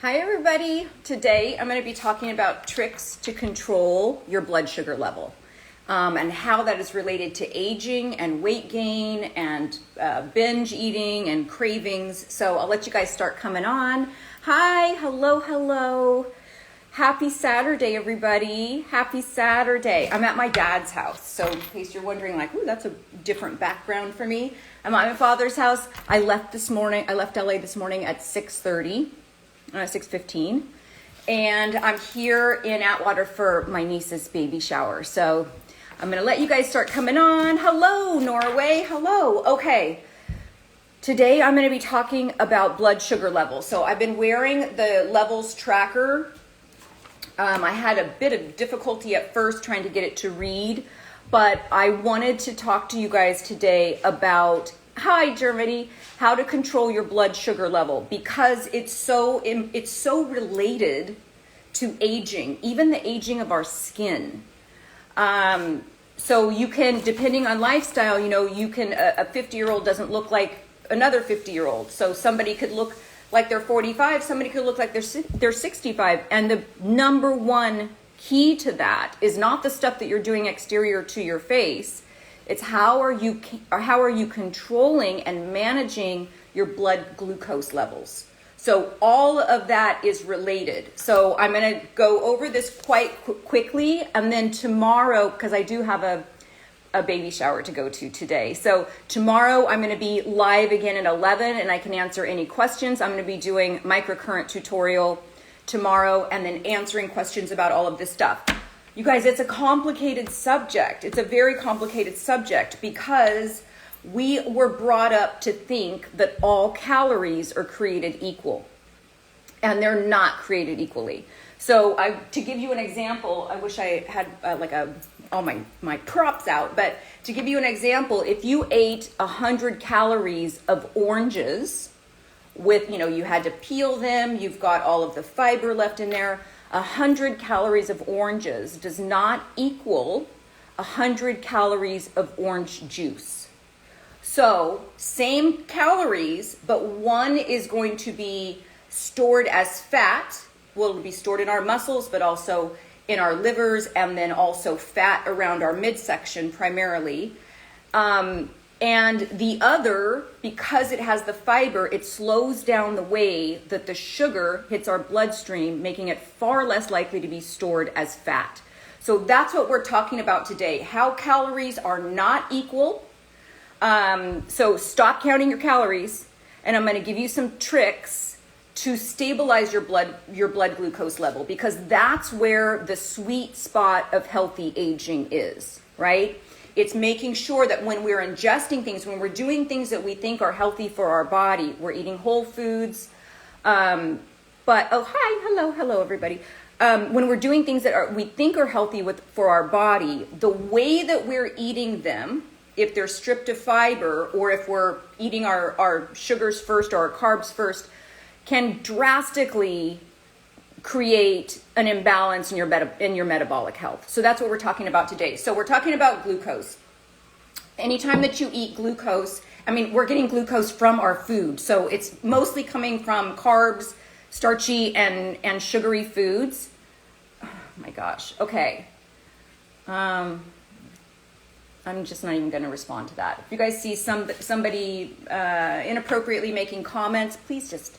Hi everybody. Today I'm going to be talking about tricks to control your blood sugar level and how that is related to aging and weight gain and binge eating and cravings. So I'll let you guys start coming on. Hi, hello. Happy Saturday, everybody. Happy Saturday. I'm at my dad's house. So in case you're wondering, like, ooh, that's a different background for me. I'm at my father's house. I left LA this morning at 6:30. 6:15, and I'm here in Atwater for my niece's baby shower. So I'm going to let you guys start coming on. Hello, Norway. Hello. Okay. Today I'm going to be talking about blood sugar levels. So I've been wearing the levels tracker. I had a bit of difficulty at first trying to get it to read, but I wanted to talk to you guys today about Germany, how to control your blood sugar level, because it's so related to aging, even the aging of our skin. So you can, depending on lifestyle, a 50-year-old doesn't look like another 50-year-old. So somebody could look like they're 45, somebody could look like they're 65. And the number one key to that is not the stuff that you're doing exterior to your face. It's how are you controlling and managing your blood glucose levels. So all of that is related. So I'm going to go over this quite quickly, and then tomorrow, because I do have a baby shower to go to today. So tomorrow I'm going to be live again at 11, and I can answer any questions. I'm going to be doing microcurrent tutorial tomorrow, and then answering questions about all of this stuff. You guys, it's a complicated subject. It's a very complicated subject because we were brought up to think that all calories are created equal, and they're not created equally. So to give you an example, I wish I had all my props out, but to give you an example, if you ate 100 calories of oranges with, you had to peel them, you've got all of the fiber left in there, 100 calories of oranges does not equal 100 calories of orange juice. So same calories, but one is going to be stored as fat. Well, it'll be stored in our muscles, but also in our livers, and then also fat around our midsection primarily. And the other, because it has the fiber, it slows down the way that the sugar hits our bloodstream, making it far less likely to be stored as fat. So that's what we're talking about today, how calories are not equal. So stop counting your calories, and I'm going to give you some tricks to stabilize your blood glucose level, because that's where the sweet spot of healthy aging is, right? It's making sure that when we're ingesting things, when we're doing things that we think are healthy for our body, we're eating whole foods. Hello everybody. When we're doing things that we think are healthy for our body, the way that we're eating them, if they're stripped of fiber, or if we're eating our sugars first or our carbs first, can drastically create an imbalance in your metabolic health. So that's what we're talking about today. So we're talking about glucose. Anytime that you eat glucose, we're getting glucose from our food. So it's mostly coming from carbs, starchy and sugary foods. Oh my gosh. Okay. I'm just not even going to respond to that. If you guys see somebody inappropriately making comments, please just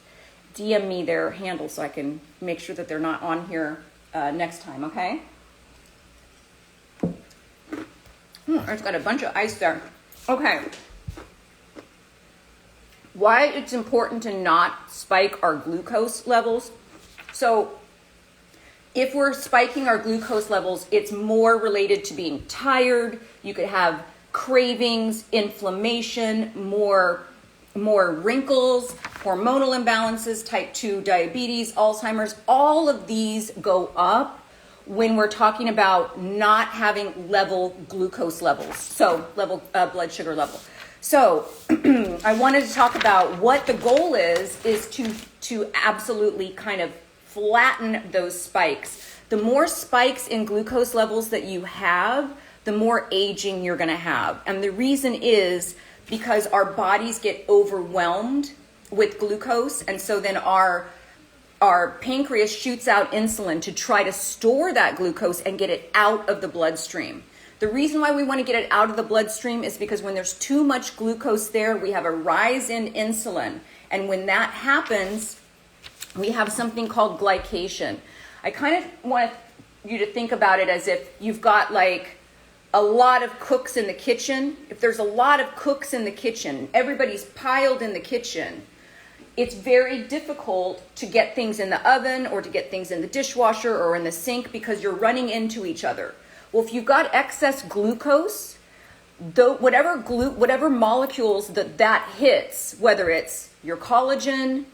DM me their handle so I can make sure that they're not on here next time, okay? It's got a bunch of ice there. Okay. Why it's important to not spike our glucose levels. So if we're spiking our glucose levels, it's more related to being tired. You could have cravings, inflammation, more wrinkles, hormonal imbalances, type 2 diabetes, Alzheimer's. All of these go up when we're talking about not having level glucose levels, so level blood sugar level. So I wanted to talk about what the goal is to absolutely kind of flatten those spikes. The more spikes in glucose levels that you have, the more aging you're going to have. And the reason is because our bodies get overwhelmed with glucose, and so then our our pancreas shoots out insulin to try to store that glucose and get it out of the bloodstream. The reason why we want to get it out of the bloodstream is because when there's too much glucose there, we have a rise in insulin. And when that happens, we have something called glycation. I kind of want you to think about it as if you've got like a lot of cooks in the kitchen. If there's a lot of cooks in the kitchen, everybody's piled in the kitchen, it's very difficult to get things in the oven or to get things in the dishwasher or in the sink because you're running into each other. Well, if you've got excess glucose, whatever molecules that hits, whether it's your collagen,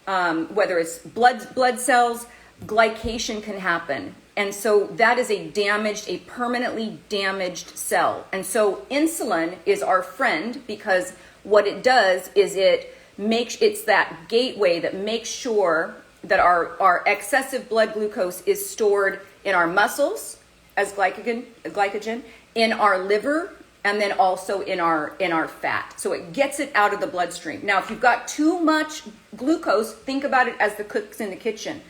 whether it's blood cells, glycation can happen. And so that is a permanently damaged cell. And so insulin is our friend because what it does is it's that gateway that makes sure that our excessive blood glucose is stored in our muscles as glycogen, in our liver, and then also in our fat. So it gets it out of the bloodstream. Now, if you've got too much glucose, think about it as the cooks in the kitchen.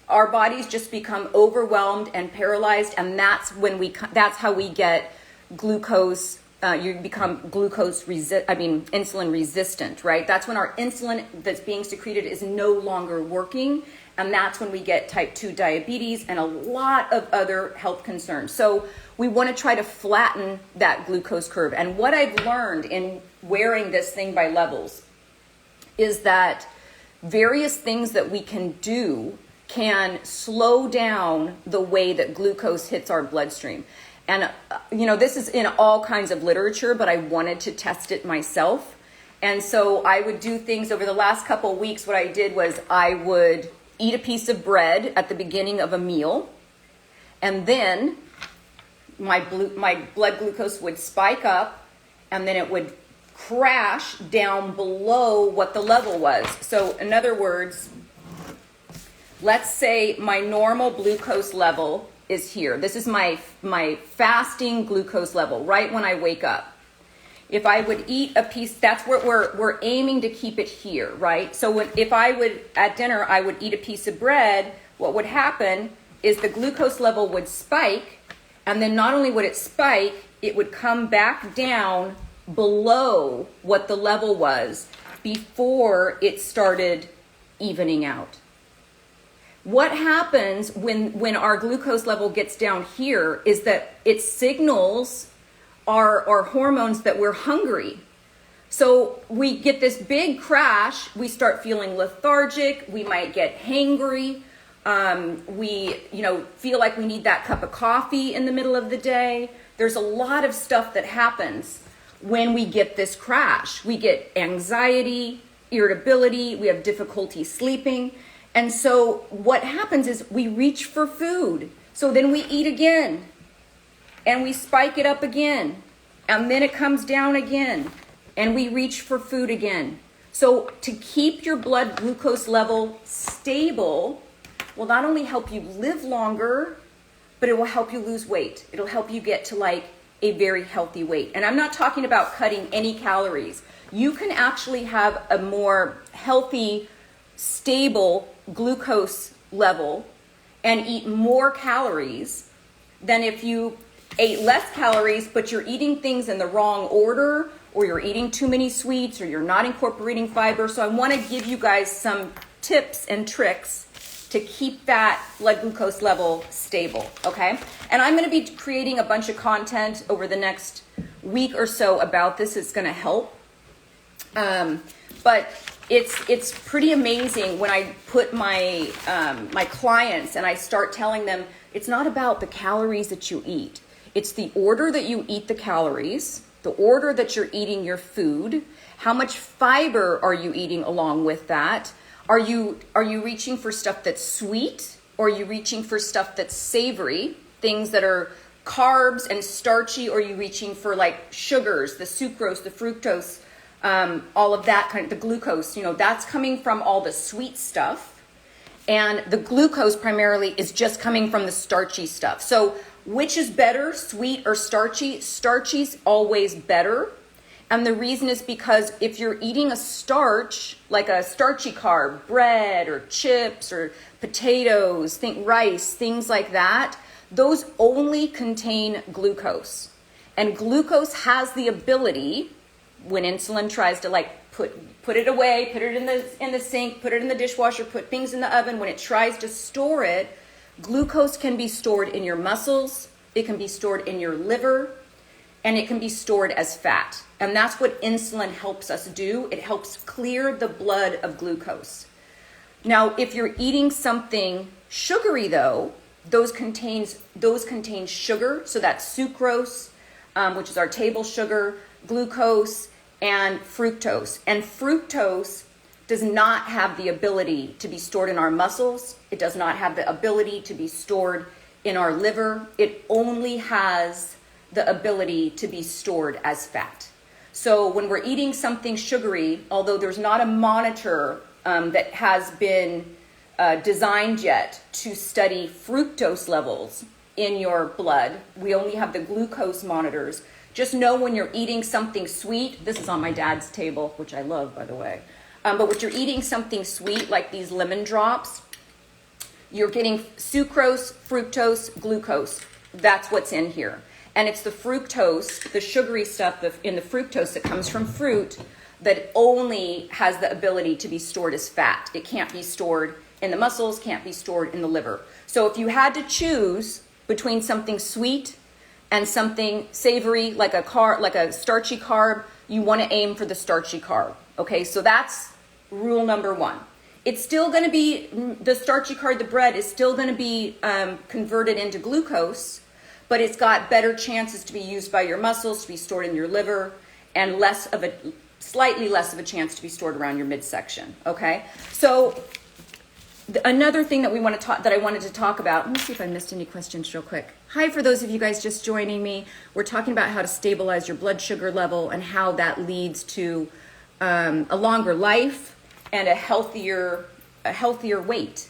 Our bodies just become overwhelmed and paralyzed, and that's how we get glucose. You become insulin resistant, right? That's when our insulin that's being secreted is no longer working, and that's when we get type 2 diabetes and a lot of other health concerns. So we want to try to flatten that glucose curve. And what I've learned in wearing this thing by levels is that various things that we can do can slow down the way that glucose hits our bloodstream. And, this is in all kinds of literature, but I wanted to test it myself. And so I would do things over the last couple of weeks. What I did was I would eat a piece of bread at the beginning of a meal. And then my blood glucose would spike up, and then it would crash down below what the level was. So in other words, let's say my normal glucose level is here. This is my fasting glucose level, right when I wake up. If I would eat a piece, that's what we're aiming to keep it here, right? So if I would, at dinner, I would eat a piece of bread, what would happen is the glucose level would spike, and then not only would it spike, it would come back down below what the level was before it started evening out. What happens when our glucose level gets down here is that it signals our hormones that we're hungry. So we get this big crash, we start feeling lethargic, we might get hangry, we feel like we need that cup of coffee in the middle of the day. There's a lot of stuff that happens when we get this crash. We get anxiety, irritability, we have difficulty sleeping. And so what happens is we reach for food. So then we eat again, and we spike it up again, and then it comes down again, and we reach for food again. So to keep your blood glucose level stable will not only help you live longer, but it will help you lose weight. It'll help you get to like a very healthy weight. And I'm not talking about cutting any calories. You can actually have a more healthy, stable glucose level and eat more calories than if you ate less calories, but you're eating things in the wrong order, or you're eating too many sweets, or you're not incorporating fiber. So I want to give you guys some tips and tricks to keep that blood glucose level stable, okay? And I'm going to be creating a bunch of content over the next week or so about this. It's going to help. But it's pretty amazing when I put my my clients and I start telling them it's not about the calories that you eat. It's the order that you eat the calories, the order that you're eating your food, how much fiber are you eating along with that? Are you reaching for stuff that's sweet, or are you reaching for stuff that's savory, things that are carbs and starchy, or are you reaching for like sugars, the sucrose, the fructose, all of that kind of, the glucose, that's coming from all the sweet stuff. And the glucose primarily is just coming from the starchy stuff. So which is better, sweet or starchy? Starchy's always better. And the reason is because if you're eating a starch, like a starchy carb, bread or chips or potatoes, think rice, things like that, those only contain glucose. And glucose has the ability, when insulin tries to like put it away, put it in the sink, put it in the dishwasher, put things in the oven, when it tries to store it, glucose can be stored in your muscles, it can be stored in your liver, and it can be stored as fat. And that's what insulin helps us do. It helps clear the blood of glucose. Now, if you're eating something sugary though, those contain sugar, so that's sucrose, which is our table sugar, glucose, and fructose. And fructose does not have the ability to be stored in our muscles. It does not have the ability to be stored in our liver. It only has the ability to be stored as fat. So when we're eating something sugary, although there's not a monitor that has been designed yet to study fructose levels in your blood, we only have the glucose monitors. Just know when you're eating something sweet, this is on my dad's table, which I love, by the way, but when you're eating something sweet like these lemon drops, you're getting sucrose, fructose, glucose. That's what's in here. And it's the fructose, the sugary stuff in the fructose that comes from fruit, that only has the ability to be stored as fat. It can't be stored in the muscles, can't be stored in the liver. So if you had to choose between something sweet and something savory, like a starchy carb, you want to aim for the starchy carb. Okay, so that's rule number one. It's still going to be, the starchy carb, the bread, is still going to be converted into glucose, but it's got better chances to be used by your muscles, to be stored in your liver, and slightly less of a chance to be stored around your midsection. Okay, so another thing that I wanted to talk about. Let me see if I missed any questions real quick. Hi, for those of you guys just joining me. We're talking about how to stabilize your blood sugar level and how that leads to a longer life and a healthier weight.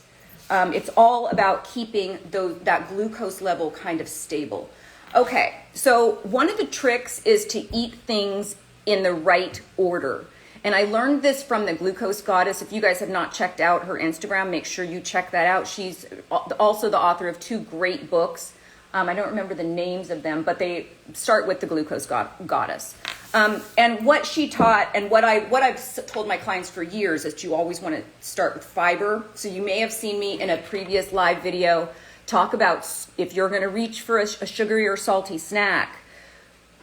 It's all about keeping that glucose level kind of stable. Okay, so one of the tricks is to eat things in the right order. And I learned this from the Glucose Goddess. If you guys have not checked out her Instagram, make sure you check that out. She's also the author of 2 great books. I don't remember the names of them, but they start with the Glucose Goddess. And what she taught, and what I've told my clients for years, is you always want to start with fiber. So you may have seen me in a previous live video talk about, if you're going to reach for a sugary or salty snack,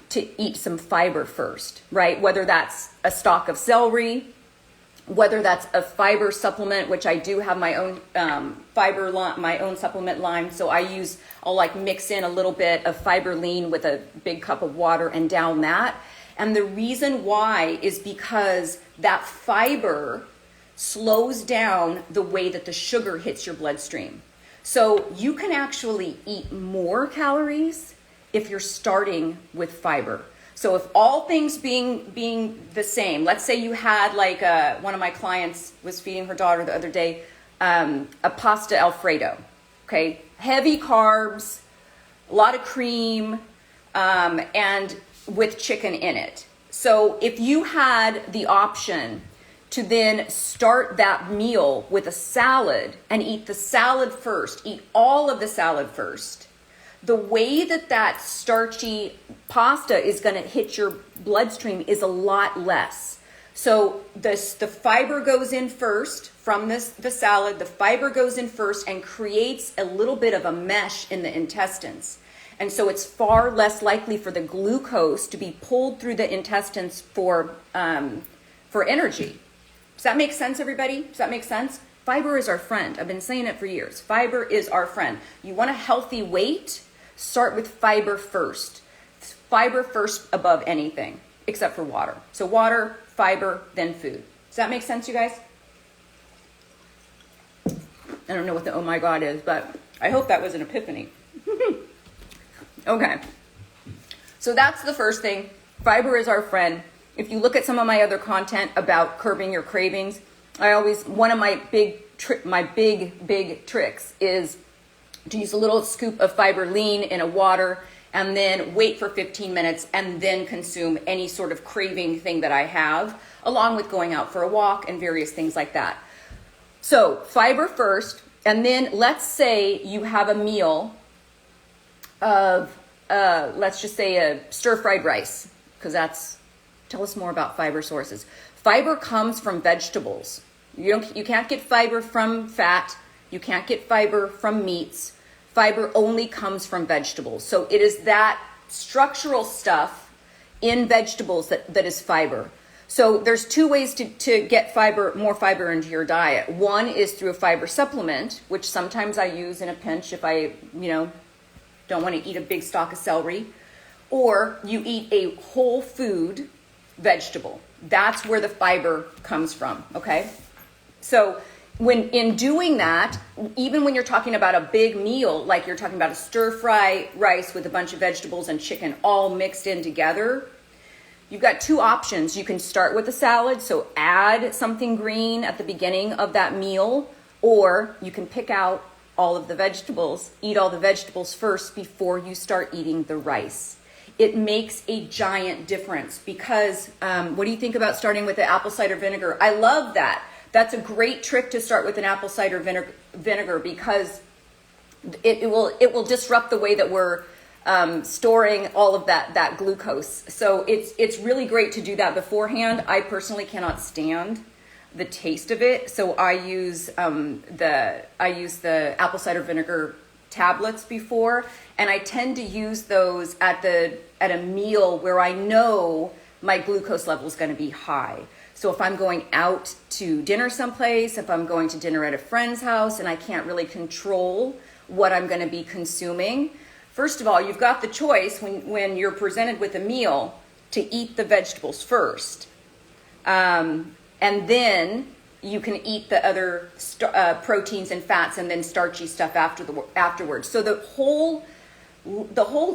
to eat some fiber first, right? Whether that's a stalk of celery, whether that's a fiber supplement, which I do have my own my own supplement line. So I'll like mix in a little bit of fiber lean with a big cup of water and down that. And the reason why is because that fiber slows down the way that the sugar hits your bloodstream. So you can actually eat more calories if you're starting with fiber. So if all things being the same, let's say you had like one of my clients was feeding her daughter the other day a pasta Alfredo, okay? Heavy carbs, a lot of cream, and with chicken in it. So if you had the option to then start that meal with a salad and eat the salad first, eat all of the salad first, the way that starchy pasta is going to hit your bloodstream is a lot less. So the fiber goes in first from the salad. The fiber goes in first and creates a little bit of a mesh in the intestines. And so it's far less likely for the glucose to be pulled through the intestines for energy. Does that make sense, everybody? Does that make sense? Fiber is our friend. I've been saying it for years. Fiber is our friend. You want a healthy weight? Start with fiber first. Fiber first above anything, except for water. So water, fiber, then food. Does that make sense, you guys? I don't know what the oh my God is, but I hope that was an epiphany. Okay. So that's the first thing. Fiber is our friend. If you look at some of my other content about curbing your cravings, one of my big tricks is to use a little scoop of fiber lean in a water and then wait for 15 minutes and then consume any sort of craving thing that I have, along with going out for a walk and various things like that. So fiber first, and then let's say you have a meal of, let's just say a stir-fried rice, because tell us more about fiber sources. Fiber comes from vegetables. You can't get fiber from fat. You can't get fiber from meats. Fiber only comes from vegetables. So it is that structural stuff in vegetables that is fiber. So there's two ways to get more fiber into your diet. One is through a fiber supplement, which sometimes I use in a pinch if I, don't want to eat a big stalk of celery. Or you eat a whole food vegetable. That's where the fiber comes from, okay? So when in doing that, even when you're talking about a big meal, like you're talking about a stir-fry rice with a bunch of vegetables and chicken all mixed in together, you've got two options. You can start with a salad, so add something green at the beginning of that meal, or you can pick out all of the vegetables, eat all the vegetables first before you start eating the rice. It makes a giant difference because what do you think about starting with the apple cider vinegar? I love that. That's a great trick to start with an apple cider vinegar because it will disrupt the way that we're storing all of that glucose. So it's really great to do that beforehand. I personally cannot stand the taste of it, so I use the apple cider vinegar tablets before, and I tend to use those at a meal where I know my glucose level is going to be high. So if I'm going out to dinner someplace, if I'm going to dinner at a friend's house and I can't really control what I'm going to be consuming, first of all, you've got the choice when you're presented with a meal to eat the vegetables first. And then you can eat the other proteins and fats and then starchy stuff afterwards. So the whole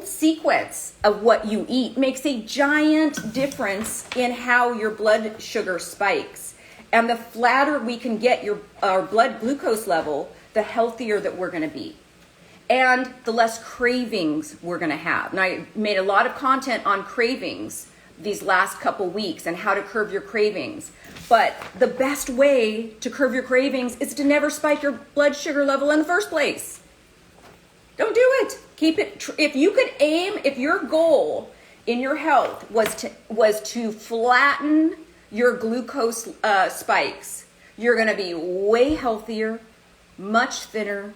sequence of what you eat makes a giant difference in how your blood sugar spikes. And the flatter we can get our blood glucose level, the healthier that we're going to be. And the less cravings we're going to have. And I made a lot of content on cravings these last couple weeks and how to curb your cravings. But the best way to curb your cravings is to never spike your blood sugar level in the first place. Don't do it. Keep it. If your goal in your health was to flatten your glucose spikes, you're going to be way healthier, much thinner,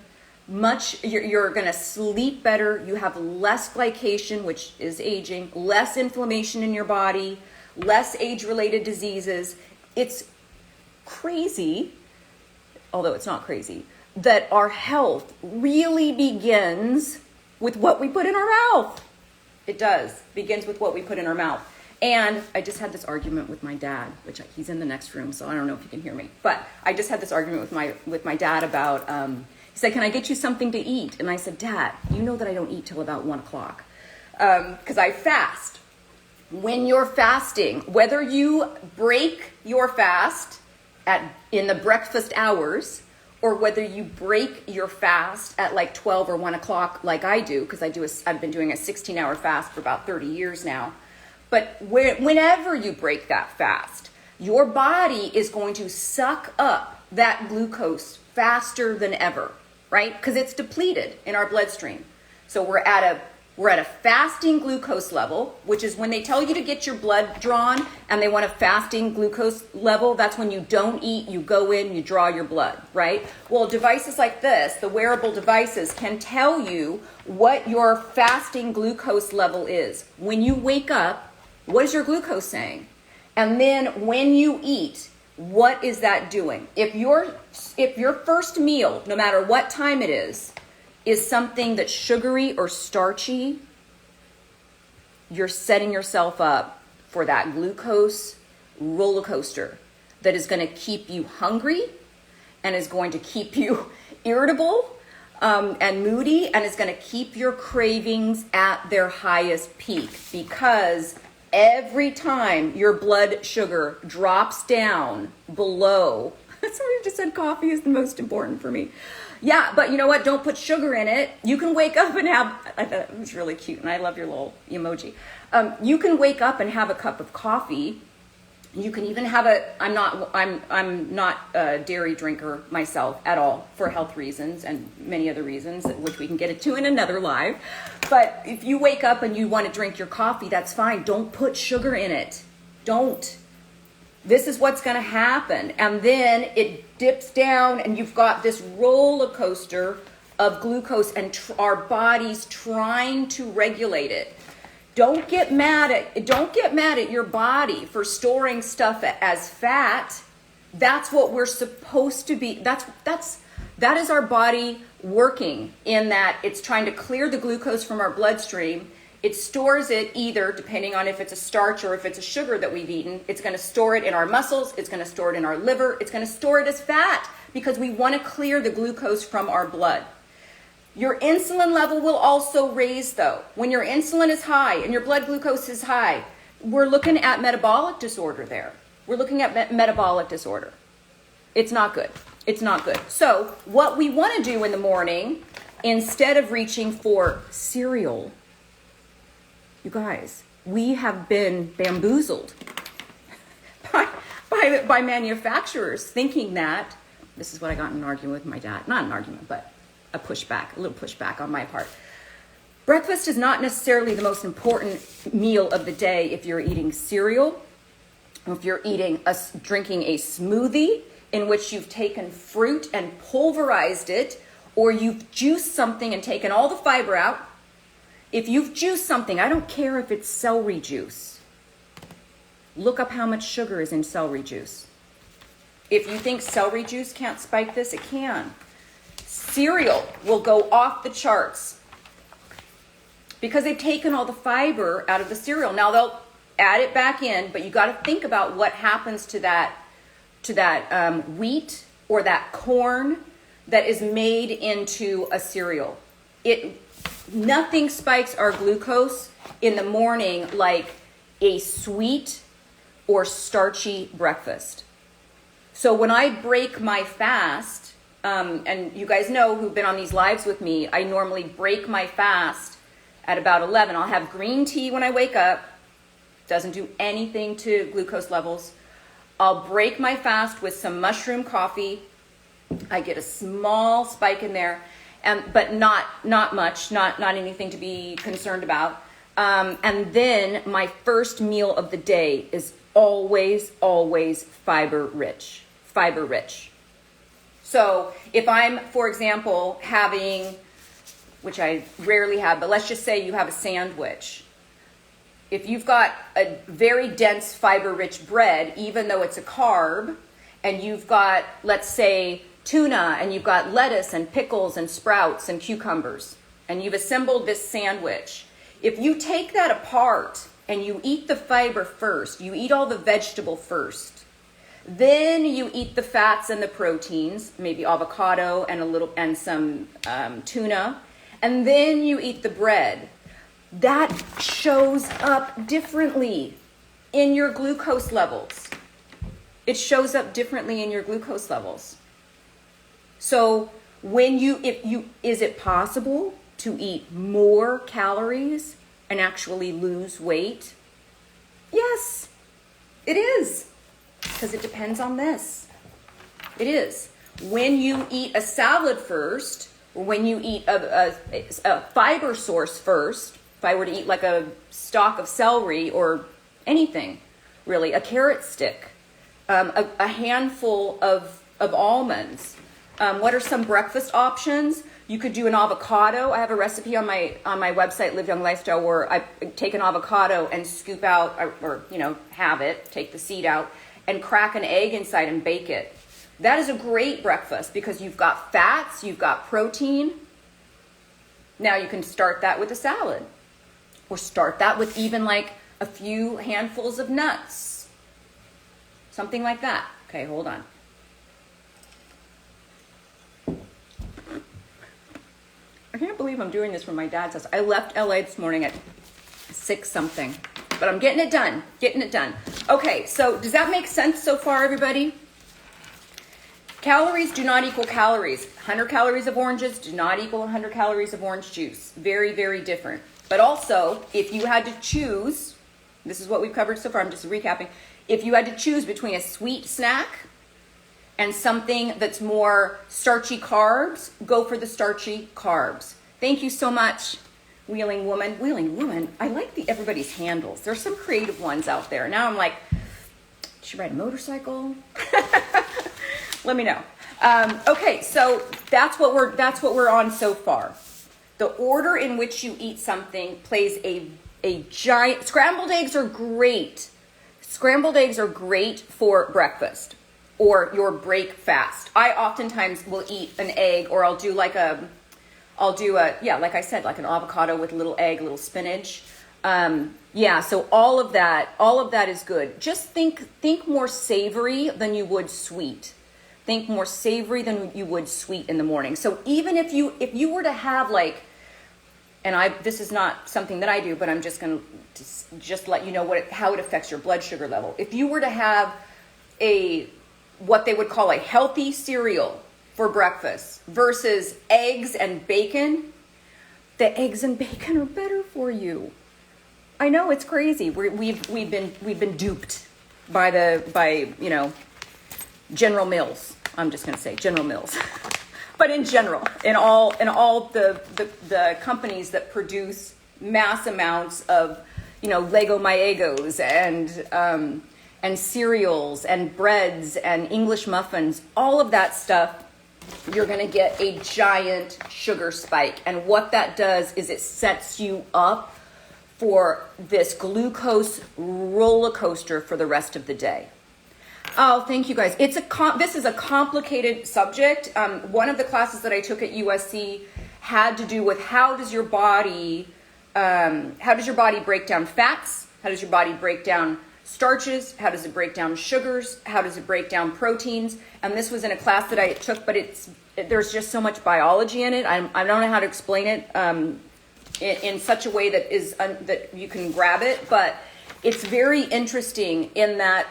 you're going to sleep better. You have less glycation, which is aging, less inflammation in your body, less age-related diseases. It's crazy, although it's not crazy, that our health really begins with what we put in our mouth. It does. Begins with what we put in our mouth. And I just had this argument with my dad, which he's in the next room, so I don't know if you can hear me. But I just had this argument with my dad about, he said, "Can I get you something to eat?" And I said, "Dad, you know that I don't eat till about 1 o'clock because I fast." When you're fasting, whether you break your fast in the breakfast hours, or whether you break your fast at like 12 or 1 o'clock like I do, because I've been doing a 16-hour fast for about 30 years now. But whenever you break that fast, your body is going to suck up that glucose faster than ever, right? Because it's depleted in our bloodstream. So we're at a fasting glucose level, which is when they tell you to get your blood drawn and they want a fasting glucose level. That's when you don't eat, you go in, you draw your blood, right? Well, devices like this, the wearable devices, can tell you what your fasting glucose level is. When you wake up, what is your glucose saying? And then when you eat, what is that doing? If your first meal, no matter what time it is something that's sugary or starchy, you're setting yourself up for that glucose roller coaster that is going to keep you hungry and is going to keep you irritable and moody, and is going to keep your cravings at their highest peak, because every time your blood sugar drops down below Somebody just said coffee is the most important for me. Yeah, but you know what? Don't put sugar in it. You can wake up and have, I thought it was really cute, and I love your little emoji. You can wake up and have a cup of coffee. You can even have I'm not a dairy drinker myself at all for health reasons and many other reasons, which we can get into in another live. But if you wake up and you want to drink your coffee, that's fine. Don't put sugar in it. Don't. This is what's going to happen. And then it dips down and you've got this roller coaster of glucose and our body's trying to regulate it. Don't get mad at your body for storing stuff as fat. That's what we're supposed to be. That is our body working in that it's trying to clear the glucose from our bloodstream. It stores it either, depending on if it's a starch or if it's a sugar that we've eaten, it's going to store it in our muscles, it's going to store it in our liver, it's going to store it as fat because we want to clear the glucose from our blood. Your insulin level will also raise though. When your insulin is high and your blood glucose is high, we're looking at metabolic disorder there. We're looking at metabolic disorder. It's not good. It's not good. So what we want to do in the morning, instead of reaching for cereal, you guys, we have been bamboozled by manufacturers thinking that, this is what I got in an argument with my dad, not an argument, but a little pushback on my part. Breakfast is not necessarily the most important meal of the day if you're eating cereal, or if you're drinking a smoothie in which you've taken fruit and pulverized it, or you've juiced something and taken all the fiber out. If you've juiced something, I don't care if it's celery juice. Look up how much sugar is in celery juice. If you think celery juice can't spike this, it can. Cereal will go off the charts because they've taken all the fiber out of the cereal. Now they'll add it back in, but you got to think about what happens to that wheat or that corn that is made into a cereal. Nothing spikes our glucose in the morning like a sweet or starchy breakfast. So when I break my fast, and you guys know who've been on these lives with me, I normally break my fast at about 11. I'll have green tea when I wake up. Doesn't do anything to glucose levels. I'll break my fast with some mushroom coffee. I get a small spike in there, but not much, not anything to be concerned about. And then my first meal of the day is always fiber rich. So if I'm, for example, having, which I rarely have, but let's just say you have a sandwich. If you've got a very dense fiber-rich bread, even though it's a carb, and you've got, let's say, tuna, and you've got lettuce and pickles and sprouts and cucumbers, and you've assembled this sandwich, if you take that apart and you eat the fiber first, you eat all the vegetable first, then you eat the fats and the proteins, maybe avocado and some tuna, and then you eat the bread. That shows up differently in your glucose levels. It shows up differently in your glucose levels. So is it possible to eat more calories and actually lose weight? Yes, it is. Because it depends on this. It is. When you eat a salad first, or when you eat a fiber source first, if I were to eat like a stalk of celery or anything, really, a carrot stick, a handful of almonds. What are some breakfast options? You could do an avocado. I have a recipe on my website, Live Young Lifestyle, where I take an avocado and scoop out, or have it, take the seed out, and crack an egg inside and bake it. That is a great breakfast because you've got fats, you've got protein. Now you can start that with a salad, or start that with even like a few handfuls of nuts. Something like that. Okay, hold on. I can't believe I'm doing this from my dad's house. I left LA this morning at 6 something. But I'm getting it done. Okay, so does that make sense so far, everybody? Calories do not equal calories. 100 calories of oranges do not equal 100 calories of orange juice. Very, very different. But also, if you had to choose, this is what we've covered so far, I'm just recapping. If you had to choose between a sweet snack and something that's more starchy carbs, go for the starchy carbs. Thank you so much, Wheeling Woman. Wheeling Woman, I like everybody's handles. There's some creative ones out there. Now I'm like, should she ride a motorcycle? Let me know. Okay, so that's what we're on so far. The order in which you eat something plays a giant. Scrambled eggs are great. Scrambled eggs are great for breakfast or your break fast. I oftentimes will eat an egg, or I'll do like I said, like an avocado with a little egg, a little spinach. So all of that is good. Just think more savory than you would sweet. Think more savory than you would sweet in the morning. So even if you were to have this is not something that I do, but I'm just going to just let you know how it affects your blood sugar level. If you were to have what they would call a healthy cereal for breakfast versus eggs and bacon, the eggs and bacon are better for you. I know, it's crazy. We've been duped by General Mills. I'm just going to say General Mills. But in general, in all the companies that produce mass amounts of, Lego Myegos and cereals and breads and English muffins, all of that stuff, you're going to get a giant sugar spike. And what that does is it sets you up for this glucose roller coaster for the rest of the day. Oh, thank you guys. This is a complicated subject. One of the classes that I took at USC had to do with how does your body break down fats? How does your body break down starches? How does it break down sugars? How does it break down proteins? And this was in a class that I took, but there's just so much biology in it. I don't know how to explain it in such a way that you can grab it, but it's very interesting in that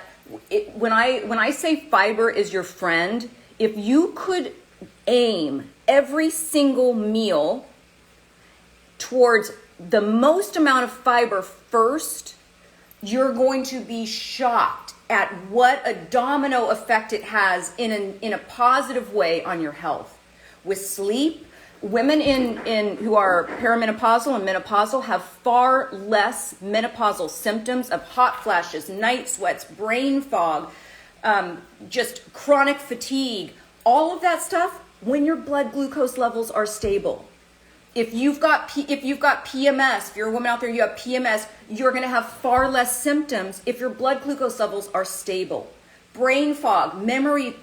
when I say fiber is your friend, if you could aim every single meal towards the most amount of fiber first, you're going to be shocked at what a domino effect it has in a positive way on your health. With sleep, women who are perimenopausal and menopausal have far less menopausal symptoms of hot flashes, night sweats, brain fog, just chronic fatigue, all of that stuff when your blood glucose levels are stable. If you've got PMS, if you're a woman out there, you have PMS, you're going to have far less symptoms if your blood glucose levels are stable. Brain fog, memory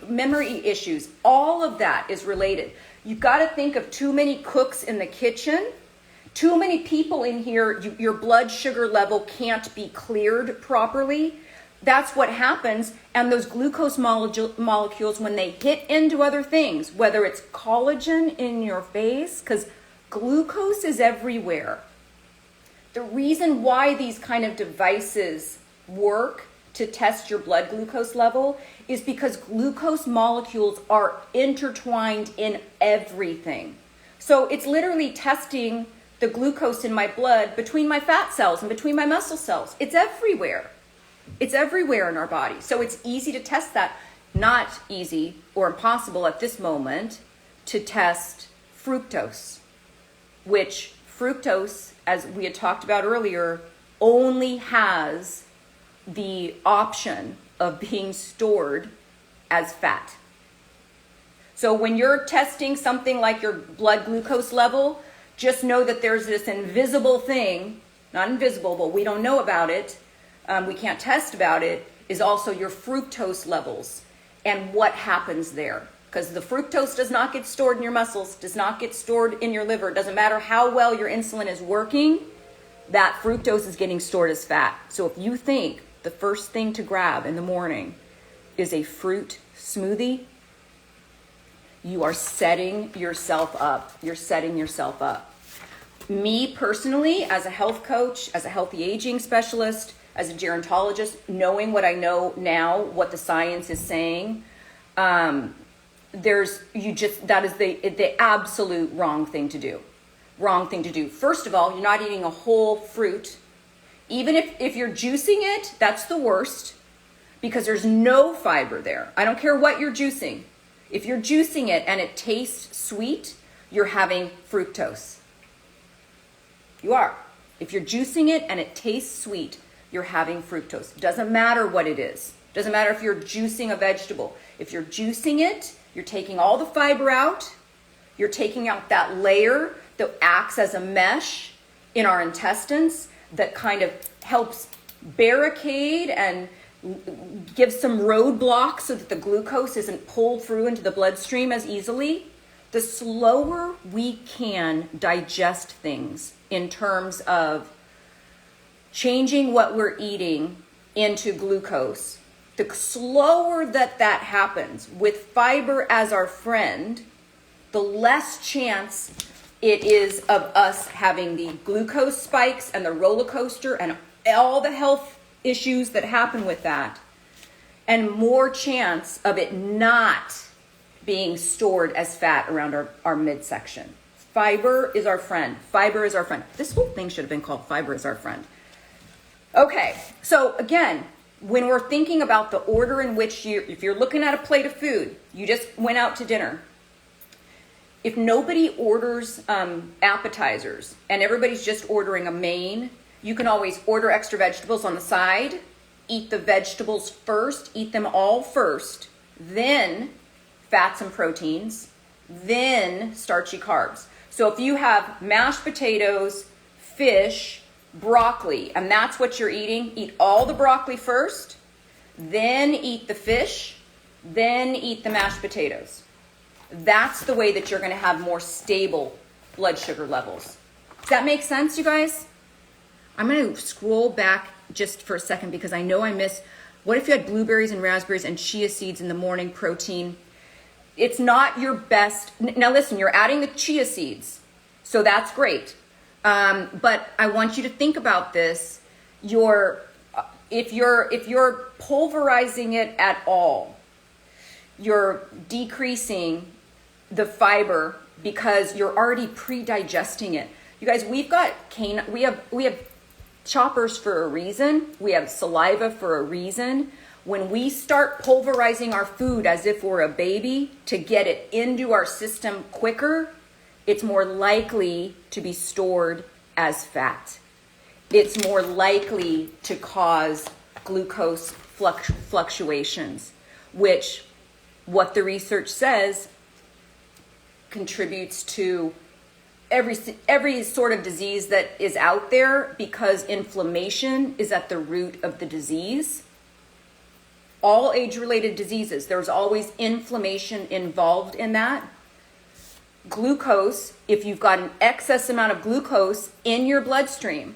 issues, all of that is related. You've got to think of too many cooks in the kitchen, too many people in here, your blood sugar level can't be cleared properly. That's what happens. And those glucose molecules, when they hit into other things, whether it's collagen in your face, because glucose is everywhere. The reason why these kind of devices work to test your blood glucose level is because glucose molecules are intertwined in everything. So it's literally testing the glucose in my blood between my fat cells and between my muscle cells. It's everywhere. It's everywhere in our body. So it's easy to test that. Not easy or impossible at this moment to test fructose, which fructose, as we had talked about earlier, only has the option of being stored as fat. So when you're testing something like your blood glucose level, just know that there's this invisible thing, not invisible, but we don't know about it, we can't test about it, is also your fructose levels and what happens there. Because the fructose does not get stored in your muscles, does not get stored in your liver. It doesn't matter how well your insulin is working, that fructose is getting stored as fat. So if you think the first thing to grab in the morning is a fruit smoothie, you are setting yourself up. You're setting yourself up. Me personally, as a health coach, as a healthy aging specialist, as a gerontologist, knowing what I know now, what the science is saying, that is the absolute wrong thing to do. Wrong thing to do. First of all, you're not eating a whole fruit. Even if you're juicing it, that's the worst because there's no fiber there. I don't care what you're juicing. If you're juicing it and it tastes sweet, you're having fructose. You are. If you're juicing it and it tastes sweet, you're having fructose. Doesn't matter what it is. Doesn't matter if you're juicing a vegetable. If you're juicing it, you're taking all the fiber out. You're taking out that layer that acts as a mesh in our intestines that kind of helps barricade and gives some roadblocks so that the glucose isn't pulled through into the bloodstream as easily. The slower we can digest things in terms of changing what we're eating into glucose, the slower that happens with fiber as our friend, the less chance it is of us having the glucose spikes and the roller coaster and all the health issues that happen with that, and more chance of it not being stored as fat around our midsection. Fiber is our friend. Fiber is our friend. This whole thing should have been called Fiber is Our Friend. Okay, so again, when we're thinking about the order in which if you're looking at a plate of food, you just went out to dinner. If nobody orders appetizers and everybody's just ordering a main, you can always order extra vegetables on the side, eat the vegetables first, eat them all first, then fats and proteins, then starchy carbs. So if you have mashed potatoes, fish, broccoli, and that's what you're eating, eat all the broccoli first, then eat the fish, then eat the mashed potatoes. That's the way that you're going to have more stable blood sugar levels. Does that make sense, you guys? I'm going to scroll back just for a second because I know I missed. What if you had blueberries and raspberries and chia seeds in the morning protein? It's not your best. Now listen, you're adding the chia seeds, so that's great. But I want you to think about this. If you're pulverizing it at all, you're decreasing the fiber because you're already pre-digesting it. You guys, we have choppers for a reason. We have saliva for a reason. When we start pulverizing our food as if we're a baby to get it into our system quicker, it's more likely to be stored as fat. It's more likely to cause glucose fluctuations, which what the research says contributes to every sort of disease that is out there because inflammation is at the root of the disease. All age-related diseases, there's always inflammation involved in that. Glucose, if you've got an excess amount of glucose in your bloodstream,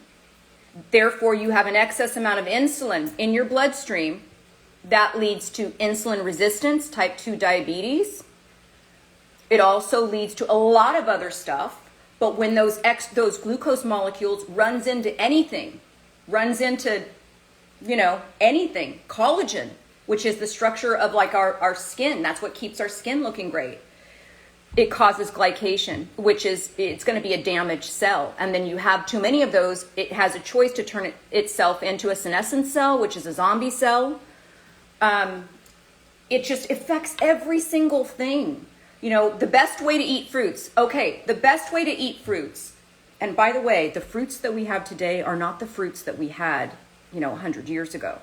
therefore you have an excess amount of insulin in your bloodstream, that leads to insulin resistance, type 2 diabetes. It also leads to a lot of other stuff. But when those glucose molecules runs into anything, anything, collagen, which is the structure of like our skin, that's what keeps our skin looking great. It causes glycation, it's going to be a damaged cell. And then you have too many of those, it has a choice to turn itself into a senescent cell, which is a zombie cell. It just affects every single thing. The best way to eat fruits. Okay, the best way to eat fruits. And by the way, the fruits that we have today are not the fruits that we had, 100 years ago,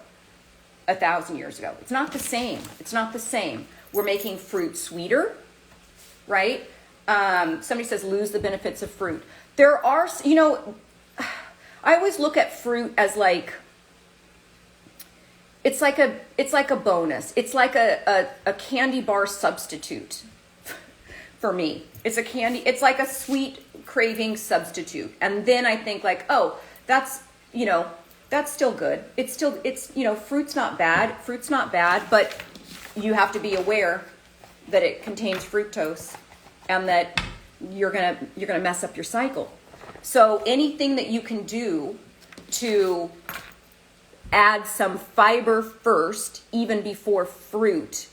1,000 years ago. It's not the same. It's not the same. We're making fruit sweeter, right? Somebody says lose the benefits of fruit. There are, I always look at fruit as like, it's like a bonus. It's like a candy bar substitute for me. It's like a sweet craving substitute. And then I think like, oh, that's still good. Fruit's not bad, but you have to be aware that it contains fructose and that you're going to mess up your cycle. So anything that you can do to add some fiber first, even before fruit,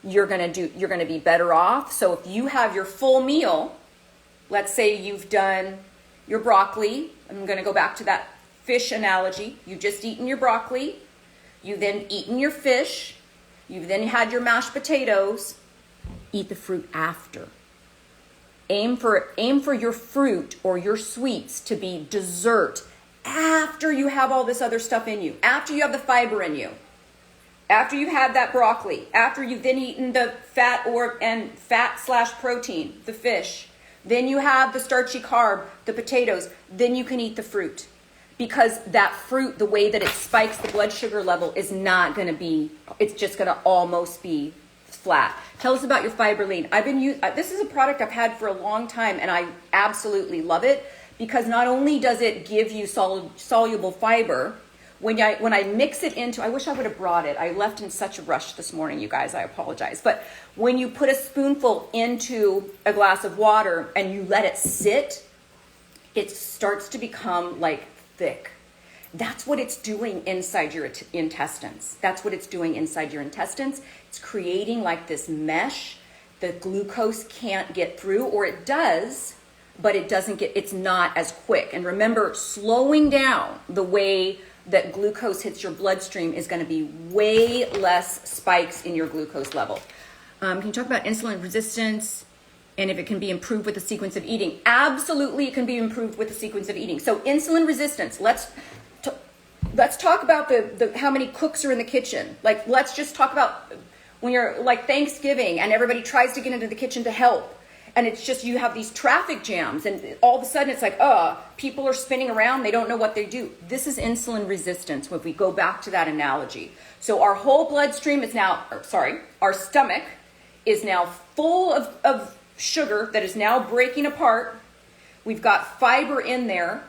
you're going to be better off. So if you have your full meal, let's say you've done your broccoli. I'm going to go back to that fish analogy. You've just eaten your broccoli. You've then eaten your fish. You've then had your mashed potatoes. Eat the fruit after. Aim for your fruit or your sweets to be dessert after you have all this other stuff in you, after you have the fiber in you, after you had that broccoli, after you've then eaten the fat/protein, the fish. Then you have the starchy carb, the potatoes. Then you can eat the fruit. Because that fruit, the way that it spikes the blood sugar level is not going to be, it's just going to almost be flat. Tell us about your Fiberline. This is a product I've had for a long time, and I absolutely love it because not only does it give you soluble fiber, when I mix it into, I wish I would have brought it. I left in such a rush this morning, you guys, I apologize. But when you put a spoonful into a glass of water and you let it sit, it starts to become like thick. That's what it's doing inside your intestines. That's what it's doing inside your intestines. It's creating like this mesh. The glucose can't get through, or it does, but it's not as quick. And remember, slowing down the way that glucose hits your bloodstream is going to be way less spikes in your glucose level. Can you talk about insulin resistance and if it can be improved with the sequence of eating? Absolutely, it can be improved with the sequence of eating. So insulin resistance, let's talk about the how many cooks are in the kitchen. Like, let's just talk about when you're like Thanksgiving and everybody tries to get into the kitchen to help. And it's just, you have these traffic jams and all of a sudden it's like, people are spinning around. They don't know what they do. This is insulin resistance when we go back to that analogy. So our whole bloodstream is now, our stomach is now full of sugar that is now breaking apart. We've got fiber in there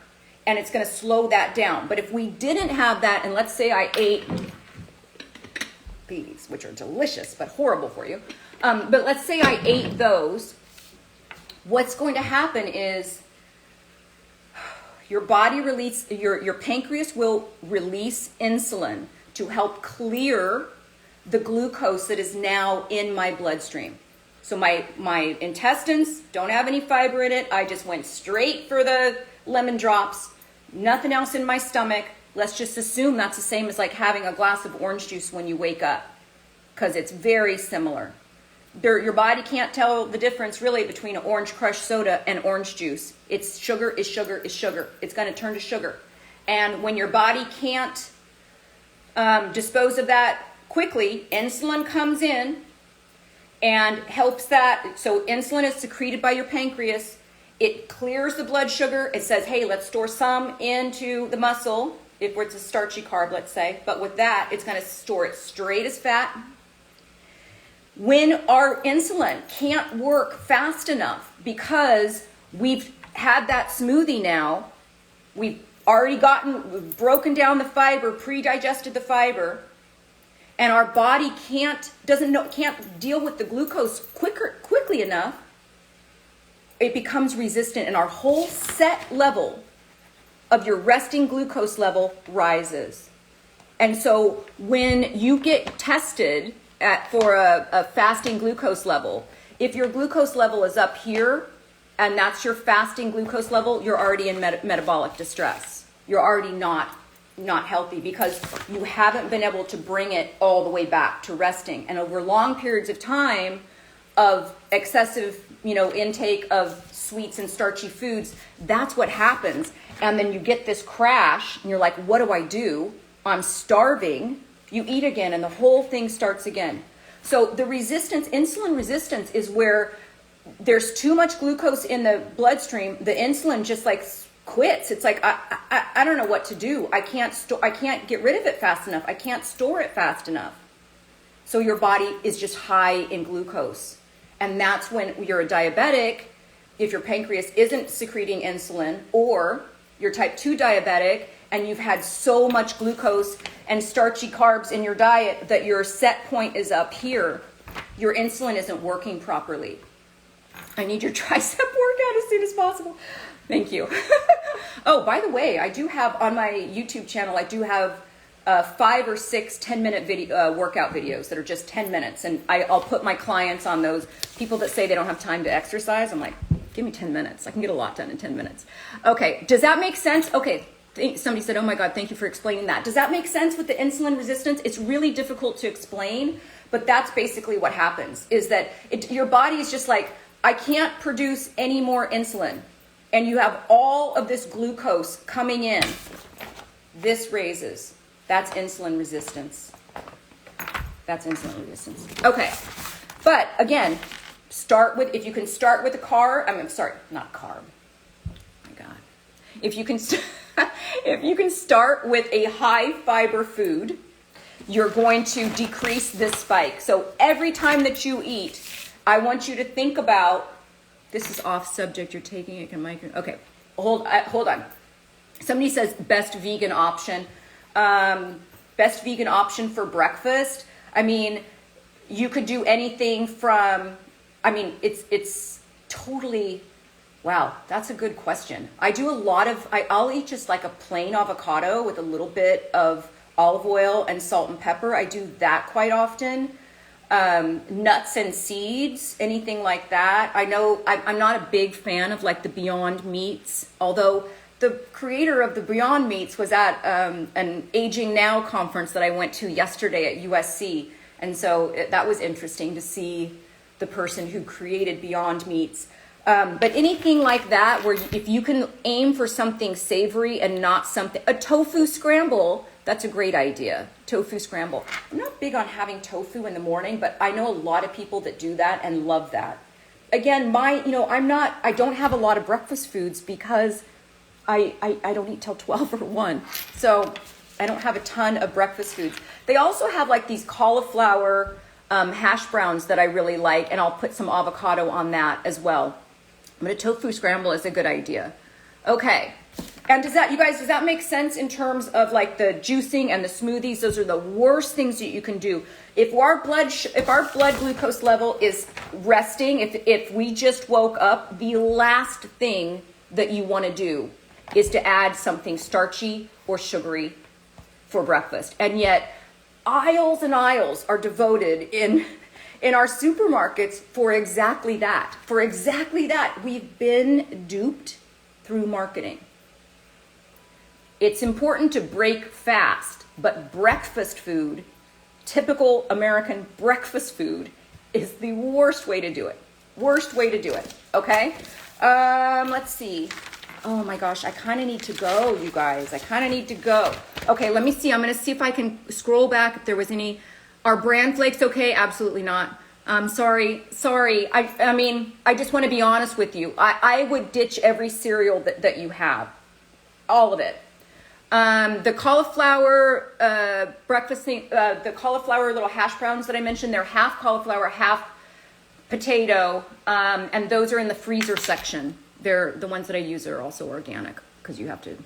and it's going to slow that down. But if we didn't have that, and let's say I ate these, which are delicious but horrible for you, but let's say I ate those, what's going to happen is your body your pancreas will release insulin to help clear the glucose that is now in my bloodstream. So my intestines don't have any fiber in it. I just went straight for the lemon drops, nothing else in my stomach. Let's just assume that's the same as like having a glass of orange juice when you wake up, because it's very similar. Your body can't tell the difference really between an orange crushed soda and orange juice. It's sugar is sugar is sugar. It's going to turn to sugar. And when your body can't dispose of that quickly, insulin comes in and helps that. So insulin is secreted by your pancreas. It clears the blood sugar. It says, hey, let's store some into the muscle, if it's a starchy carb, let's say. But with that, it's going to store it straight as fat. When our insulin can't work fast enough because we've had that smoothie now, we've broken down the fiber, pre-digested the fiber, and our body can't deal with the glucose quickly enough, it becomes resistant, and our whole set level of your resting glucose level rises. And so when you get tested for a fasting glucose level, if your glucose level is up here and that's your fasting glucose level, you're already in metabolic distress. You're already not healthy because you haven't been able to bring it all the way back to resting. And over long periods of time of excessive, intake of sweets and starchy foods, that's what happens. And then you get this crash and you're like, what do I do? I'm starving. You eat again and the whole thing starts again. So the insulin resistance is where there's too much glucose in the bloodstream. The insulin just like quits. It's like, I don't know what to do. I can't get rid of it fast enough. I can't store it fast enough. So your body is just high in glucose. And that's when you're a diabetic, if your pancreas isn't secreting insulin, or you're type 2 diabetic and you've had so much glucose and starchy carbs in your diet that your set point is up here, your insulin isn't working properly. I need your tricep workout as soon as possible. Thank you. Oh, by the way, I do have on my YouTube channel, I do have 5 or 6 10-minute video workout videos that are just 10 minutes. And I'll put my clients on those. People that say they don't have time to exercise, I'm like, give me 10 minutes. I can get a lot done in 10 minutes. Okay, does that make sense? Okay, somebody said, oh my God, thank you for explaining that. Does that make sense with the insulin resistance? It's really difficult to explain, but that's basically what happens, is that your body is just like, I can't produce any more insulin. And you have all of this glucose coming in. This raises. That's insulin resistance. That's insulin resistance. Okay. But again, if you can start with a carb, not carb. Oh my God. If you can start with a high fiber food, you're going to decrease this spike. So every time that you eat, I want you to think about, this is off subject, you're taking it, okay, hold on. Somebody says best vegan option. Best vegan option for breakfast. I mean, you could do anything from, it's totally, wow, that's a good question. I do I'll eat just like a plain avocado with a little bit of olive oil and salt and pepper. I do that quite often. Nuts and seeds, anything like that. I know I'm not a big fan of like the Beyond Meats, although the creator of the Beyond Meats was at an Aging Now conference that I went to yesterday at USC. And so that was interesting to see the person who created Beyond Meats. But anything like that, where if you can aim for something savory and not something, a tofu scramble, that's a great idea. Tofu scramble. I'm not big on having tofu in the morning, but I know a lot of people that do that and love that. Again, I don't have a lot of breakfast foods because I don't eat till 12 or 1. So I don't have a ton of breakfast foods. They also have like these cauliflower hash browns that I really like, and I'll put some avocado on that as well. But a tofu scramble is a good idea. Okay. And does that make sense in terms of like the juicing and the smoothies? Those are the worst things that you can do. If our blood glucose level is resting, if we just woke up, the last thing that you want to do is to add something starchy or sugary for breakfast. And yet aisles and aisles are devoted in our supermarkets for exactly that. For exactly that. We've been duped through marketing. It's important to break fast, but breakfast food, typical American breakfast food, is the worst way to do it. Worst way to do it, okay? Let's see. Oh my gosh, I kind of need to go, you guys. I kind of need to go. Okay, let me see. I'm going to see if I can scroll back if there was any. Are bran flakes okay? Absolutely not. Sorry. I just want to be honest with you. I would ditch every cereal that you have. All of it. The cauliflower breakfast thing, the cauliflower little hash browns that I mentioned, they're half cauliflower, half potato, and those are in the freezer section. They're the ones that I use are also organic because you have to,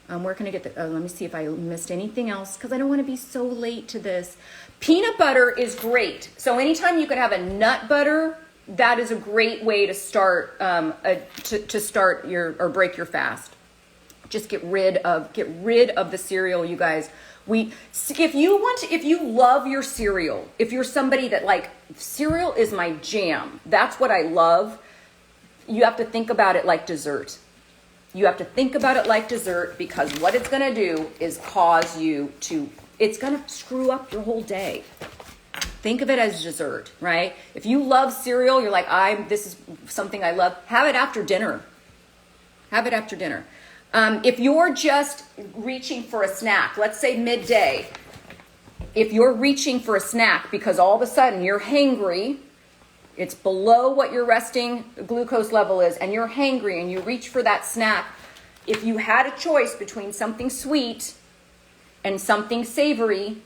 where can I get the, let me see if I missed anything else because I don't want to be so late to this. Peanut butter is great. So anytime you could have a nut butter, that is a great way to start, to start or break your fast. Just get rid of the cereal, you guys. If you love your cereal, if you're somebody that like cereal is my jam, that's what I love. You have to think about it like dessert. You have to think about it like dessert because what it's going to do is it's going to screw up your whole day. Think of it as dessert, right? If you love cereal, you're like, this is something I love. Have it after dinner. Have it after dinner. If you're just reaching for a snack, let's say midday, if you're reaching for a snack because all of a sudden you're hangry, it's below what your resting glucose level is, and you're hangry and you reach for that snack, if you had a choice between something sweet and something savory,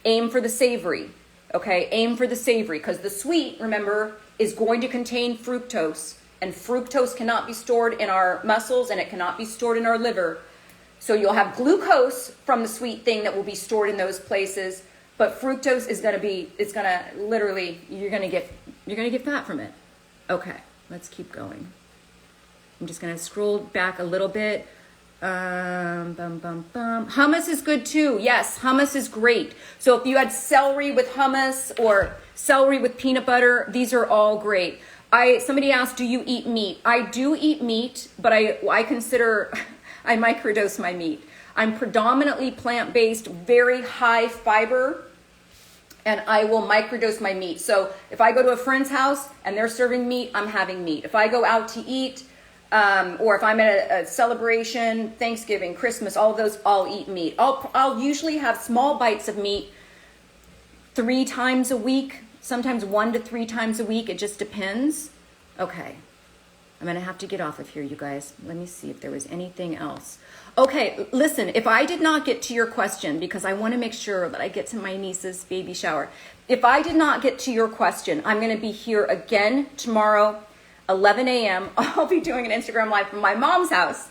aim for the savory, okay? Aim for the savory because the sweet, remember, is going to contain fructose. And fructose cannot be stored in our muscles and it cannot be stored in our liver. So you'll have glucose from the sweet thing that will be stored in those places, but fructose is going to literally, you're going to get fat from it. Okay, let's keep going. I'm just going to scroll back a little bit. Hummus is good too. Yes, hummus is great. So if you had celery with hummus or celery with peanut butter, these are all great. Somebody asked, do you eat meat? I do eat meat, but I consider, I microdose my meat. I'm predominantly plant-based, very high fiber, and I will microdose my meat. So if I go to a friend's house and they're serving meat, I'm having meat. If I go out to eat, or if I'm at a celebration, Thanksgiving, Christmas, all of those, I'll eat meat. I'll usually have small bites of meat 3 times a week, sometimes 1 to 3 times a week. It just depends. Okay, I'm gonna have to get off of here, you guys. Let me see if there was anything else. Okay, listen, if I did not get to your question, because I wanna make sure that I get to my niece's baby shower. If I did not get to your question, I'm gonna be here again tomorrow, 11 a.m. I'll be doing an Instagram live from my mom's house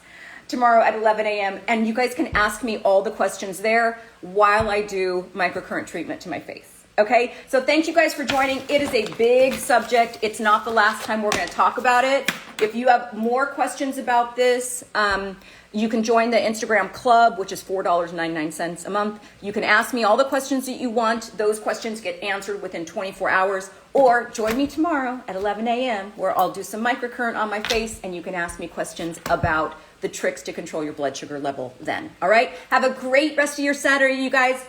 tomorrow at 11 a.m. And you guys can ask me all the questions there while I do microcurrent treatment to my face. Okay, so thank you guys for joining. It is a big subject. It's not the last time we're going to talk about it. If you have more questions about this, you can join the Instagram club, which is $4.99 a month. You can ask me all the questions that you want. Those questions get answered within 24 hours. Or join me tomorrow at 11 a.m. where I'll do some microcurrent on my face and you can ask me questions about the tricks to control your blood sugar level then. All right? Have a great rest of your Saturday, you guys.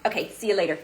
Okay, see you later.